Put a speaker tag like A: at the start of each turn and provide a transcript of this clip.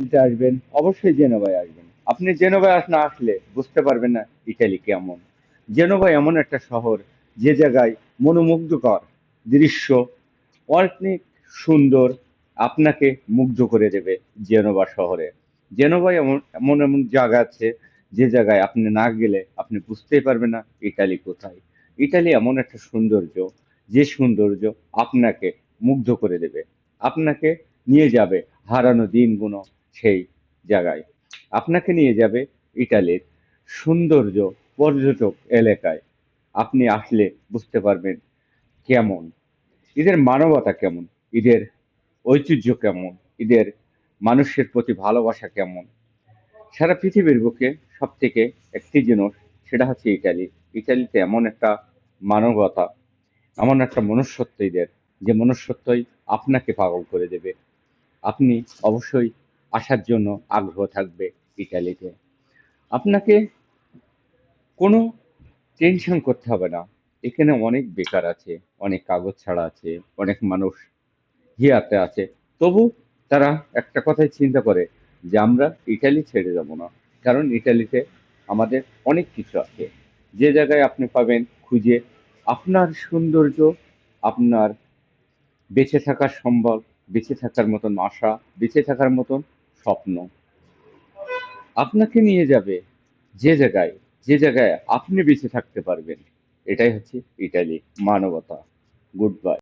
A: আসবেন, অবশ্যই জেনেভায় আসবেন। আপনি জেনেভায় না আসলে বুঝতে পারবেন না ইটালি কেমন। জেনেভা এমন একটা শহর যে জায়গায় মনোমুগ্ধকর দৃশ্য, অনেক সুন্দর, আপনাকে মুগ্ধ করে দেবে জেনেভা শহরে। জেনেভায় এমন এমন এমন জায়গা আছে যে জায়গায় আপনি না গেলে আপনি বুঝতেই পারবেন না ইটালি কোথায়। ইটালি এমন একটা সৌন্দর্য, যে সৌন্দর্য আপনাকে মুগ্ধ করে দেবে, আপনাকে নিয়ে যাবে হারানো দিনগুলো সেই জায়গায়, আপনাকে নিয়ে যাবে ইটালির সৌন্দর্য পর্যটক এলাকায়। আপনি আসলে বুঝতে পারবেন কেমন, এদের মানবতা কেমন, এদের ঐতিহ্য কেমন, এদের মানুষের প্রতি ভালোবাসা কেমন। সারা পৃথিবীর বুকে সব থেকে একটি জিনিস, সেটা হচ্ছে ইটালি। ইটালিতে এমন একটা মানবতা, এমন একটা মনুষ্যত্ব এদের, যে মনুষ্যত্বই আপনাকে পাগল করে দেবে। আপনি অবশ্যই আসার জন্য আগ্রহ থাকবে ইটালিতে। আপনাকে কোনো টেনশন করতে হবে না। এখানে অনেক বেকার আছে, অনেক কাগজ ছাড়া আছে, অনেক মানুষ হিয়াতে আছে। তবু তারা একটা কথাই চিন্তা করে যে আমরা ইটালি ছেড়ে যাব না। কারণ ইটালিতে আমাদের অনেক কিছু আছে। যে জায়গায় আপনি পাবেন খুঁজে আপনার সৌন্দর্য, আপনার বেঁচে থাকার সম্বল, বেঁচে থাকার মতন আশা, বেঁচে থাকার মতন স্বপ্ন। আপনাকে নিয়ে যাবে যে জায়গায় আপনি বেঁচে থাকতে পারবেন। এটাই হচ্ছে ইটালি, মানবতা। Good bye.